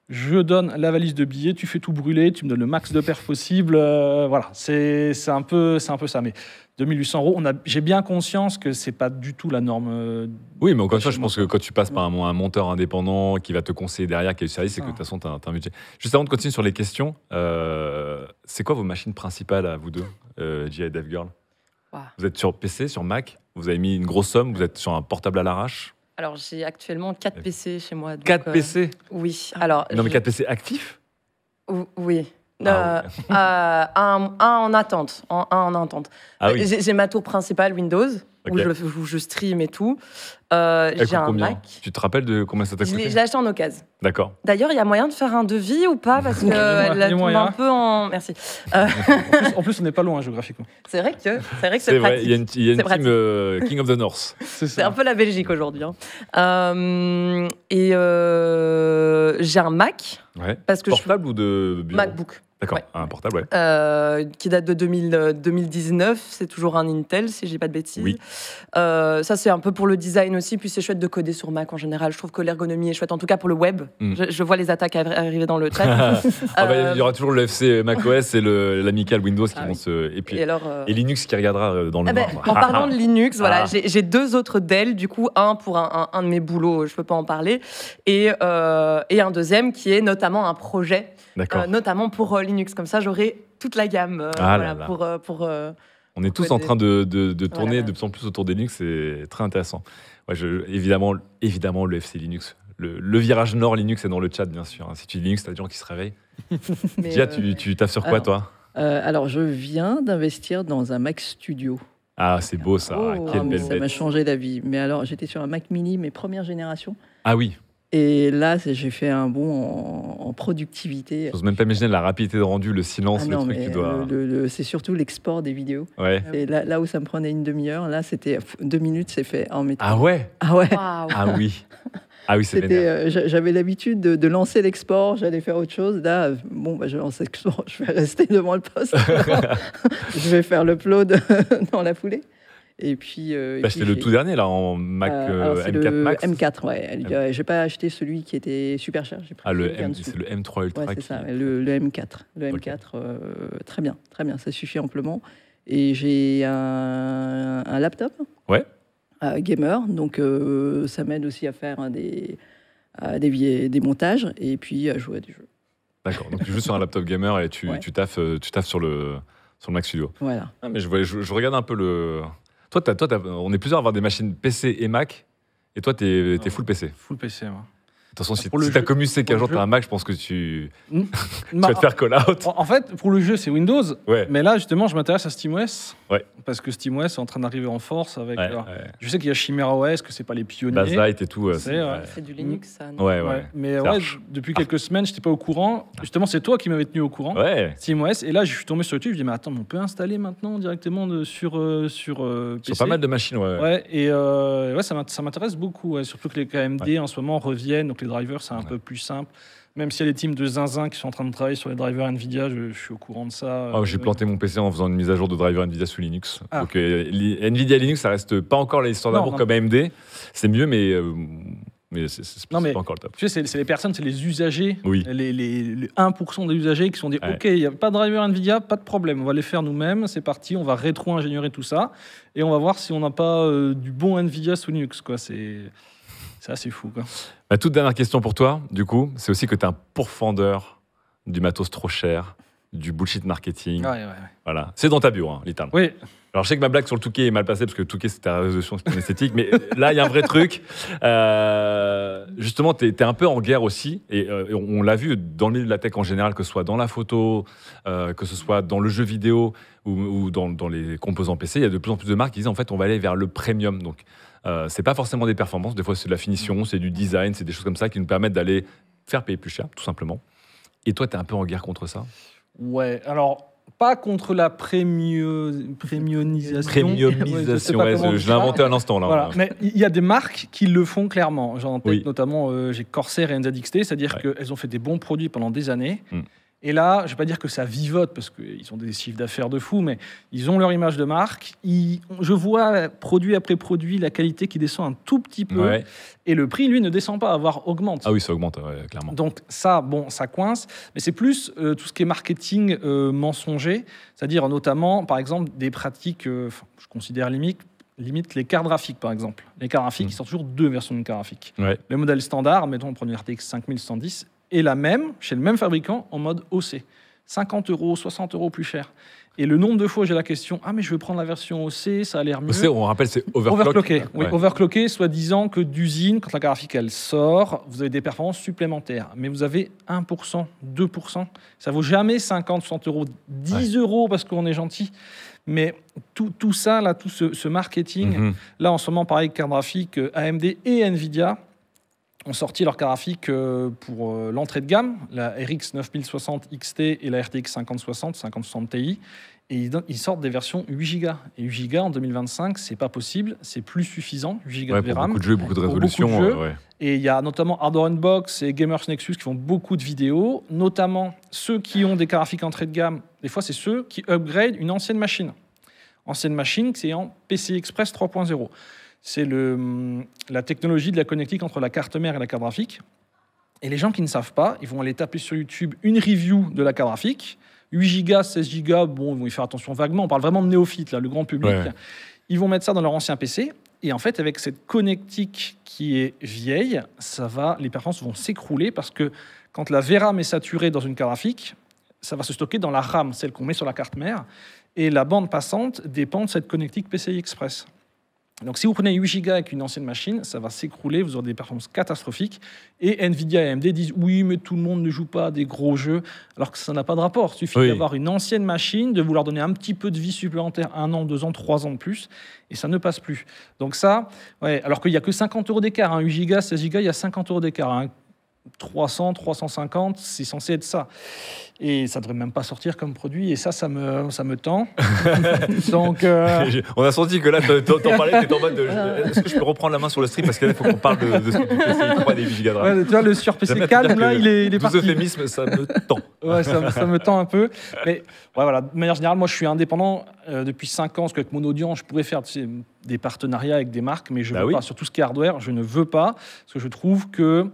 je donne la valise de billets, tu fais tout brûler, tu me donnes le max de perf possible. Voilà, c'est un peu ça. Mais 2800 €, j'ai bien conscience que c'est pas du tout la norme. Oui, mais encore une fois, je Vachement pense que quand tu passes par un monteur indépendant qui va te conseiller derrière, qui a du service, c'est que de toute façon, tu as un budget. Juste avant de continuer sur les questions, c'est quoi vos machines principales à vous deux, Jia et DevGirl? Wow. Vous êtes sur PC, sur Mac, vous avez mis une grosse somme, vous êtes sur un portable à l'arrache? Alors j'ai actuellement 4 PC chez moi. donc, 4 PC? Oui. Alors. Non, mais 4 PC actifs? Oui. Ah, Un en attente. Un en attente. Ah oui. J'ai ma tour principale Windows, Ok. où je stream et tout. Elle J'ai coûte un combien? Mac. Tu te rappelles de combien ça t'a Je l'ai coûté? acheté en occasion. D'accord. D'ailleurs, il y a moyen de faire un devis ou pas? Parce que Les elle tombe moyens. un peu en. Merci. En plus, on n'est pas loin géographiquement. C'est vrai que c'est C'est vrai, pratique. il y a une C'est team pratique. King of the North. C'est C'est ça. un peu la Belgique aujourd'hui. Hein. J'ai un Mac Ouais. parce que Portable ou de bureau? MacBook. D'accord, Ouais. un portable, ouais. Qui date de 2019. C'est toujours un Intel, si je dis pas de bêtises. Oui. Ça, c'est un peu pour le design aussi. Puis c'est chouette de coder sur Mac en général. Je trouve que l'ergonomie est chouette, en tout cas pour le web. Mm. Je vois les attaques arriver dans le chat. Ah bah, il y aura toujours le FC macOS et l'amical Windows qui Ah vont oui. se. Et puis Et alors, et Linux qui regardera dans le Ah ben, noir. en parlant de Linux, voilà, Ah. j'ai 2 autres Dell, du coup, un pour un de mes boulots, je peux pas en parler, et un deuxième qui est notamment un projet, D'accord. notamment pour Linux. Comme ça, j'aurai toute la gamme Ah voilà, là là. pour On est tous coder. en train de tourner Voilà. de plus en plus autour des Linux, c'est très intéressant. Ouais, évidemment, le FC Linux. Le virage nord Linux est dans le chat, bien sûr. hein. Si tu dis Linux, t'as des gens qui se réveillent. mais, Gia, tu taffes sur quoi, alors, toi? Alors, je viens d'investir dans un Mac Studio. Ah, c'est beau ça. Quelle belle ça bête. m'a changé la vie. Mais alors, j'étais sur un Mac Mini, mes premières générations. Ah oui. Et là, j'ai fait un bond en productivité. J'ose même pas imaginer la rapidité de rendu, le silence, le truc que tu dois. C'est surtout l'export des vidéos. Ouais. Et là où ça me prenait une demi-heure, là, c'était 2 minutes, c'est fait en métro. Ah ouais. Ah ouais. Waouh. Ah oui. Ah oui, c'est vénère. J'avais l'habitude de lancer l'export, j'allais faire autre chose. Là, bon, je lance l'export, je vais rester devant le poste. Je vais faire l'upload dans la foulée. Et puis, T'as acheté le tout dernier là en Mac M4 Max. M4, ouais. J'ai pas acheté celui qui était super cher. J'ai pris c'est le M3 Ultra. Ouais, c'est ça, le M4. Le M4, très bien, ça suffit amplement. Et j'ai un laptop. Ouais. Gamer, donc ça m'aide aussi à faire des montages et puis à jouer à des jeux. D'accord. Donc tu joues sur un laptop gamer et tu taffes sur le Mac Studio. Voilà. Ah, mais je regarde un peu le. Toi, on est plusieurs à avoir des machines PC et Mac, et toi, t'es full PC. Full PC, moi. Attention, si t'as commu c'est qu'un jour t'as un Mac, je pense que tu vas te faire call out. En fait, pour le jeu, c'est Windows. Ouais. Mais là, justement, je m'intéresse à SteamOS. Ouais. Parce que SteamOS est en train d'arriver en force avec. Ouais, Je sais qu'il y a ChimeraOS, que c'est pas les pionniers. Bazzlight et tout. C'est du Linux, ça. non? Ouais. Mais depuis quelques semaines, j'étais pas au courant. Justement, c'est toi qui m'avais tenu au courant. Ouais. SteamOS. Et là, je suis tombé sur YouTube. Je dis, mais attends, on peut installer maintenant directement sur PC. Sur pas mal de machines, ouais. Ouais. Et ça m'intéresse beaucoup. Ouais. Surtout que les KMD en ce moment reviennent. Donc les drivers, c'est un peu plus simple. Même s'il y a des teams de zinzin qui sont en train de travailler sur les drivers NVIDIA, je suis au courant de ça. J'ai planté mon PC en faisant une mise à jour de driver NVIDIA sous Linux. Donc NVIDIA Linux, ça reste pas encore l'histoire d'amour comme AMD. C'est mieux, mais c'est pas encore le top. Tu sais, c'est les personnes, c'est les usagers, oui. les 1% des usagers qui sont dit OK, il n'y a pas de driver NVIDIA, pas de problème, on va les faire nous-mêmes, c'est parti, on va rétro-ingénierer tout ça et on va voir si on n'a pas du bon NVIDIA sous Linux. Quoi. C'est assez fou. Quoi. Ma toute dernière question pour toi, du coup, c'est aussi que tu es un pourfendeur du matos trop cher, du bullshit marketing. Ouais. Voilà. C'est dans ta bio, littéralement. Oui. Alors, je sais que ma blague sur le Touquet est mal passée parce que Touquet, c'était la résolution esthétique, mais là, il y a un vrai truc. Justement, tu es un peu en guerre aussi, et on l'a vu dans le milieu de la tech en général, que ce soit dans la photo, que ce soit dans le jeu vidéo ou dans les composants PC, il y a de plus en plus de marques qui disent en fait, on va aller vers le premium. Donc, c'est pas forcément des performances, des fois, c'est de la finition, c'est du design, c'est des choses comme ça qui nous permettent d'aller faire payer plus cher, tout simplement. Et toi, tu es un peu en guerre contre ça? Ouais, alors. Pas contre la premiumisation. Premiumisation, je l'ai inventé à l'instant. Là. Voilà. Mais il y a des marques qui le font clairement. J'en tête notamment, j'ai Corsair et NZXT, c'est-à-dire qu'elles ont fait des bons produits pendant des années. Et là, je ne vais pas dire que ça vivote, parce qu'ils ont des chiffres d'affaires de fou, mais ils ont leur image de marque. Je vois, produit après produit, la qualité qui descend un tout petit peu. Ouais. Et le prix, lui, ne descend pas, voire augmente. Ah oui, ça augmente, clairement. Donc ça, ça coince. Mais c'est plus tout ce qui est marketing mensonger, c'est-à-dire notamment, par exemple, des pratiques, je considère limite les cartes graphiques, par exemple. Les cartes graphiques, ils sortent toujours 2 versions de cartes graphiques. Ouais. Le modèle standard, mettons, on prend une RTX 5110, et la même, chez le même fabricant, en mode OC. 50 €, 60 € plus cher. Et le nombre de fois, j'ai la question, mais je veux prendre la version OC, ça a l'air mieux. OC, on rappelle, c'est overclocké. Oui, overclocké, soi-disant que d'usine, quand la carte graphique, elle sort, vous avez des performances supplémentaires. Mais vous avez 1%, 2%. Ça vaut jamais 50, 60 €, 10 € parce qu'on est gentil. Mais tout ça, là, tout ce marketing, là, en ce moment, pareil, carte graphique, AMD et NVIDIA, ont sorti leur carte graphique pour l'entrée de gamme, la RX 9060 XT et la RTX 5060 Ti. Et ils sortent des versions 8 Go. Et 8 Go en 2025, c'est pas possible, c'est plus suffisant, 8 Go de RAM. Beaucoup de jeux, beaucoup de résolution. Et il y a notamment Hardware Unbox et Gamers Nexus qui font beaucoup de vidéos, notamment ceux qui ont des cartes graphiques entrée de gamme. Des fois, c'est ceux qui upgrade une ancienne machine. Ancienne machine, c'est en PCI Express 3.0. C'est la technologie de la connectique entre la carte mère et la carte graphique. Et les gens qui ne savent pas, ils vont aller taper sur YouTube une review de la carte graphique. 8 Go, 16 Go, bon, ils vont y faire attention vaguement. On parle vraiment de néophytes, là, le grand public. Ouais. Ils vont mettre ça dans leur ancien PC. Et en fait, avec cette connectique qui est vieille, les performances vont s'écrouler parce que quand la VRAM est saturée dans une carte graphique, ça va se stocker dans la RAM, celle qu'on met sur la carte mère. Et la bande passante dépend de cette connectique PCI Express. Donc, si vous prenez 8 Go avec une ancienne machine, ça va s'écrouler, vous aurez des performances catastrophiques. Et Nvidia et AMD disent oui, mais tout le monde ne joue pas à des gros jeux, alors que ça n'a pas de rapport. Il suffit d'avoir une ancienne machine, de vouloir donner un petit peu de vie supplémentaire, 1 an, 2 ans, 3 ans de plus, et ça ne passe plus. Donc ça, alors qu'il n'y a que 50 € d'écart. 8 Go, 16 Go, il y a 50 € d'écart. 300, 350, c'est censé être ça. Et ça ne devrait même pas sortir comme produit. Et ça me tend. Donc, on a senti que là, t'en parlais, t'étais en mode est-ce que je peux reprendre la main sur le stream? Parce qu'il faut qu'on parle de ce que tu PCI 3 des 8 Go de RAM. Tu vois, le sur PC calme, là, il est parti. Euphémisme, ça me tend. Ça me tend un peu. Mais voilà, de manière générale, moi, je suis indépendant depuis 5 ans. Parce qu'avec mon audience, je pourrais faire des partenariats avec des marques, mais je ne veux pas. Sur tout ce qui est hardware, je ne veux pas. Parce que je trouve que...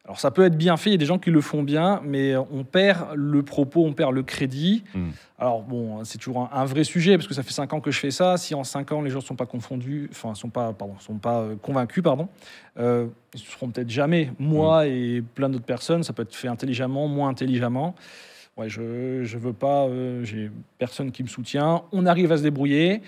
Alors, ça peut être bien fait, il y a des gens qui le font bien, mais on perd le propos, on perd le crédit. Alors, bon, c'est toujours un vrai sujet, parce que ça fait 5 ans que je fais ça. Si en 5 ans, les gens ne sont pas convaincus, ils ne seront peut-être jamais. Moi et plein d'autres personnes, ça peut être fait intelligemment, moins intelligemment. Ouais, je ne veux pas, j'ai personne qui me soutient. On arrive à se débrouiller.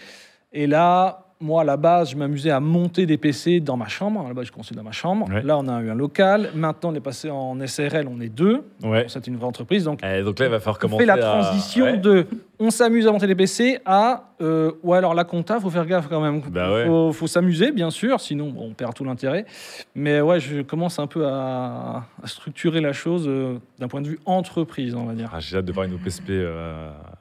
Et là... Moi, à la base, je m'amusais à monter des PC dans ma chambre. À la base, je construis dans ma chambre. Ouais. Là, on a eu un local. Maintenant, on est passé en SRL, on est 2. Ouais. C'est une vraie entreprise. Donc là, il va falloir commencer. On fait la transition de on s'amuse à monter des PC à ou alors la compta, il faut faire gaffe quand même. Faut s'amuser, bien sûr, sinon on perd tout l'intérêt. Mais ouais, je commence un peu à structurer la chose d'un point de vue entreprise, on va dire. J'ai hâte de voir une OPSP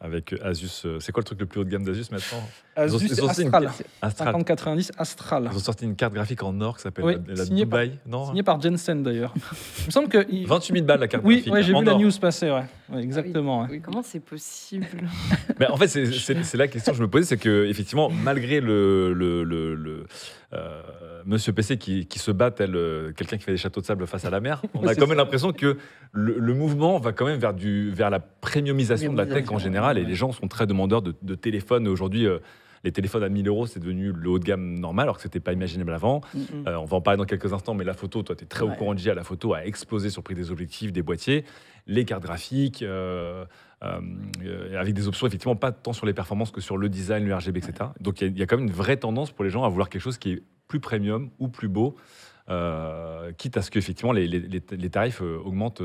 avec Asus. C'est quoi le truc le plus haut de gamme d'Asus maintenant? Asus Astral. 5090 Astral. Ils ont sorti une carte graphique en or qui s'appelle la Dubaï. Signée par Jensen d'ailleurs. Il me semble que 28 000 balles la carte graphique. Oui, j'ai vu la news passer. Ouais, exactement. Oui. Comment c'est possible? Mais en fait, c'est la question que je me posais, c'est que effectivement, malgré Monsieur PC qui se bat tel quelqu'un qui fait des châteaux de sable face à la mer, on a quand même l'impression que le mouvement va quand même vers la premiumisation de la tech en général, et les gens sont très demandeurs de téléphones. Aujourd'hui, les téléphones à 1 000 €, c'est devenu le haut de gamme normal, alors que ce n'était pas imaginable avant. On va en parler dans quelques instants, mais la photo, toi, tu es très au courant de la photo a explosé sur le prix des objectifs, des boîtiers, les cartes graphiques, avec des options, effectivement, pas tant sur les performances que sur le design, le RGB, etc. Donc, il y a quand même une vraie tendance pour les gens à vouloir quelque chose qui est plus premium ou plus beau, quitte à ce qu'effectivement, les tarifs augmentent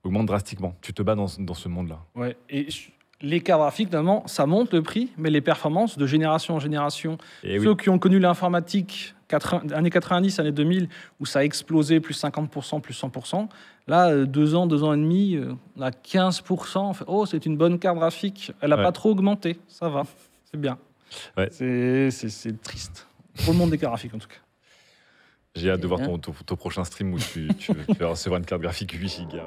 drastiquement. Tu te bats dans ce monde-là. Ouais, et... Les cartes graphiques, notamment, ça monte le prix, mais les performances de génération en génération, ceux qui ont connu l'informatique, années 90, années 2000, où ça a explosé, plus 50%, plus 100%, là, 2 ans et demi, on a 15%. Oh, c'est une bonne carte graphique. Elle n'a pas trop augmenté. Ça va, c'est bien. Ouais. C'est triste. Pour le monde des cartes graphiques, en tout cas. J'ai hâte de voir ton prochain stream où tu vas recevoir une carte graphique 8 Go.